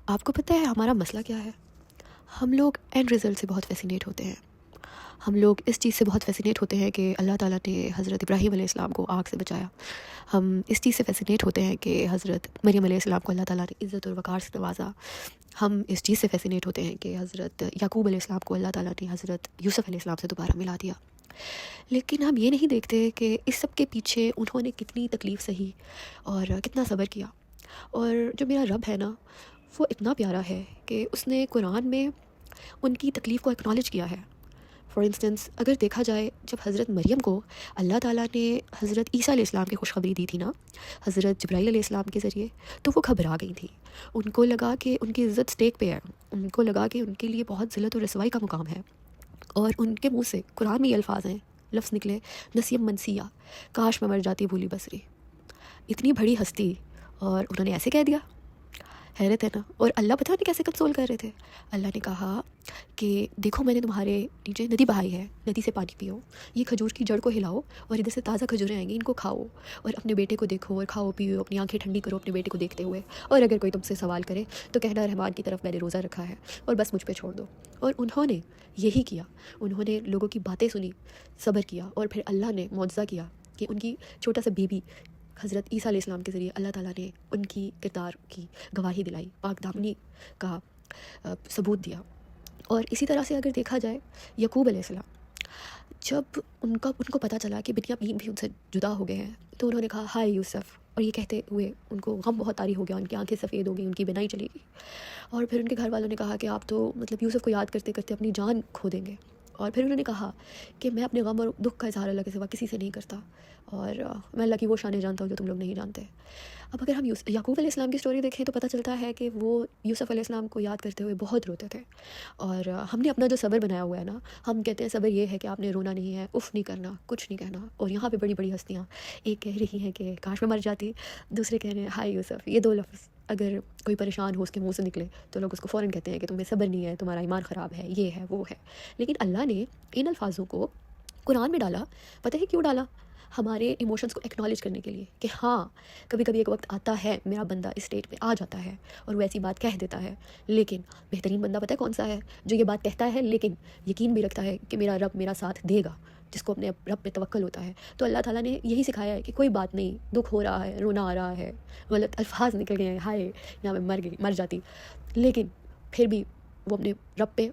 آپ کو پتہ ہے ہمارا مسئلہ کیا ہے؟ ہم لوگ اینڈ رزلٹ سے بہت فیسینیٹ ہوتے ہیں. ہم لوگ اس چیز سے بہت فیسینیٹ ہوتے ہیں کہ اللہ تعالیٰ نے حضرت ابراہیم علیہ السلام کو آگ سے بچایا. ہم اس چیز سے فیسینیٹ ہوتے ہیں کہ حضرت مریم علیہ السلام کو اللہ تعالیٰ نے عزت اور وقار سے نوازا. ہم اس چیز سے فیسینیٹ ہوتے ہیں کہ حضرت یعقوب علیہ السلام کو اللہ تعالیٰ نے حضرت یوسف علیہ السلام سے دوبارہ ملا دیا. لیکن ہم یہ نہیں دیکھتے کہ اس سب کے پیچھے انہوں نے کتنی تکلیف سہی اور کتنا صبر کیا. اور جو میرا رب ہے نا، وہ اتنا پیارا ہے کہ اس نے قرآن میں ان کی تکلیف کو اکنالج کیا ہے. فار انسٹنس اگر دیکھا جائے، جب حضرت مریم کو اللہ تعالیٰ نے حضرت عیسیٰ علیہ السلام کی خوشخبری دی تھی نا، حضرت جبرائیل علیہ السلام کے ذریعے، تو وہ گھبرا گئی تھی. ان کو لگا کہ ان کی عزت سٹیک پہ ہے. ان کو لگا کہ ان کے لیے بہت ذلت اور رسوائی کا مقام ہے. اور ان کے منہ سے قرآن میں یہ الفاظ ہیں، لفظ نکلے، نسیم منسیہ، کاش میں مر جاتی بھولی بسری. اتنی بڑی ہستی اور انہوں نے ایسے کہہ دیا. حیرت ہے نا. اور اللہ پتہ نہیں کیسے کنسول کر رہے تھے. اللہ نے کہا کہ دیکھو میں نے تمہارے نیچے ندی بہائی ہے، ندی سے پانی پیو، یہ کھجور کی جڑ کو ہلاؤ اور ادھر سے تازہ کھجوریں آئیں گی، ان کو کھاؤ اور اپنے بیٹے کو دیکھو اور کھاؤ پیو، اپنی آنکھیں ٹھنڈی کرو اپنے بیٹے کو دیکھتے ہوئے. اور اگر کوئی تم سے سوال کرے تو کہنا رحمان کی طرف میں نے روزہ رکھا ہے اور بس مجھ پہ چھوڑ دو. اور انہوں نے یہی کیا. انہوں نے لوگوں کی باتیں سنی، صبر کیا، اور پھر اللہ نے معجزہ کیا کہ ان کی چھوٹا سا بیبی حضرت عیسیٰ علیہ السلام کے ذریعے اللہ تعالیٰ نے ان کی کردار کی گواہی دلائی، پاک دامنی کا ثبوت دیا. اور اسی طرح سے اگر دیکھا جائے، یعقوب علیہ السلام جب ان کو پتہ چلا کہ بنیامین بھی ان سے جدا ہو گئے ہیں، تو انہوں نے کہا ہائے یوسف. اور یہ کہتے ہوئے ان کو غم بہت طاری ہو گیا، ان کی آنکھیں سفید ہو گئی، ان کی بینائی چلی گئی. اور پھر ان کے گھر والوں نے کہا کہ آپ تو یوسف کو یاد کرتے کرتے اپنی جان کھو دیں گے. اور پھر انہوں نے کہا کہ میں اپنے غم اور دکھ کا اظہار اللہ کے سوا کسی سے نہیں کرتا، اور میں اللہ کی وہ شانیں جانتا ہوں جو تم لوگ نہیں جانتے. اب اگر ہم یعقوب علیہ السلام کی سٹوری دیکھیں تو پتہ چلتا ہے کہ وہ یوسف علیہ السلام کو یاد کرتے ہوئے بہت روتے تھے. اور ہم نے اپنا جو صبر بنایا ہوا ہے نا، ہم کہتے ہیں صبر یہ ہے کہ آپ نے رونا نہیں ہے، اف نہیں کرنا، کچھ نہیں کہنا. اور یہاں پہ بڑی بڑی ہستیاں ایک کہہ رہی ہیں کہ کاش میں مر جاتی، دوسرے کہہ رہے ہیں ہائے یوسف. یہ دو لفظ اگر کوئی پریشان ہو اس کے منہ سے نکلے تو لوگ اس کو فوراً کہتے ہیں کہ تمہیں صبر نہیں ہے، تمہارا ایمان خراب ہے، یہ ہے وہ ہے. لیکن اللہ نے ان الفاظوں کو قرآن میں ڈالا. پتہ ہے کیوں ڈالا؟ ہمارے ایموشنز کو ایکنالج کرنے کے لیے کہ ہاں کبھی کبھی ایک وقت آتا ہے میرا بندہ اس اسٹیٹ پہ آ جاتا ہے اور وہ ایسی بات کہہ دیتا ہے. لیکن بہترین بندہ پتہ ہے کون سا ہے؟ جو یہ بات کہتا ہے لیکن یقین بھی رکھتا ہے کہ میرا رب میرا ساتھ دے گا، جس کو اپنے رب پہ توکل ہوتا ہے. تو اللہ تعالیٰ نے یہی سکھایا ہے کہ کوئی بات نہیں، دکھ ہو رہا ہے، رونا آ رہا ہے، غلط الفاظ نکل گئے ہیں، ہائے یہاں میں مر جاتی، لیکن پھر بھی وہ اپنے رب پہ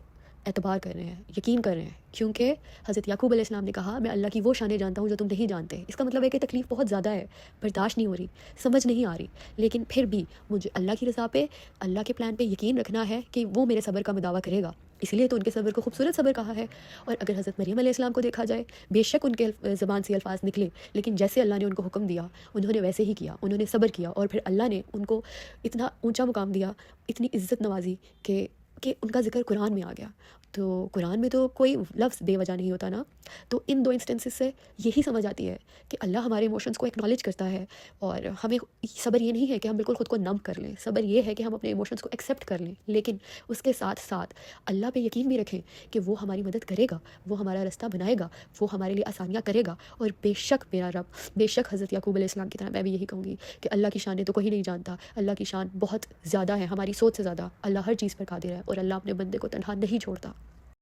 اعتبار کر رہے ہیں، یقین کر رہے ہیں. کیونکہ حضرت یعقوب علیہ السلام نے کہا میں اللہ کی وہ شانیں جانتا ہوں جو تم نہیں جانتے. اس کا مطلب ہے کہ تکلیف بہت زیادہ ہے، برداشت نہیں ہو رہی، سمجھ نہیں آ رہی، لیکن پھر بھی مجھے اللہ کی رضا پہ، اللہ کے پلان پہ یقین رکھنا ہے کہ وہ میرے صبر کا مداوع کرے گا. اس لیے تو ان کے صبر کو خوبصورت صبر کہا ہے. اور اگر حضرت مریم علیہ السلام کو دیکھا جائے، بے شک ان کے زبان سے الفاظ نکلے، لیکن جیسے اللہ نے ان کو حکم دیا انہوں نے ویسے ہی کیا، انہوں نے صبر کیا. اور پھر اللہ نے ان کو اتنا اونچا مقام دیا، اتنی عزت نوازی کہ ان کا ذکر قرآن میں آ گیا. تو قرآن میں تو کوئی لفظ بے وجہ نہیں ہوتا نا. تو ان دو انسٹنسز سے یہی سمجھ آتی ہے کہ اللہ ہمارے ایموشنز کو ایکنالج کرتا ہے. اور ہمیں صبر یہ نہیں ہے کہ ہم بالکل خود کو نم کر لیں، صبر یہ ہے کہ ہم اپنے ایموشنز کو ایکسیپٹ کر لیں، لیکن اس کے ساتھ ساتھ اللہ پہ یقین بھی رکھیں کہ وہ ہماری مدد کرے گا، وہ ہمارا رستہ بنائے گا، وہ ہمارے لیے آسانیاں کرے گا. اور بے شک میرا رب، بے شک حضرت یعقوب علیہ السلام کی طرح میں بھی یہی کہوں گی کہ اللہ کی شانیں تو کوئی نہیں جانتا. اللہ کی شان بہت زیادہ ہے، ہماری سوچ سے زیادہ. اللہ ہر چیز پر قادر ہے اور اللہ اپنے بندے کو تنہا نہیں چھوڑتا.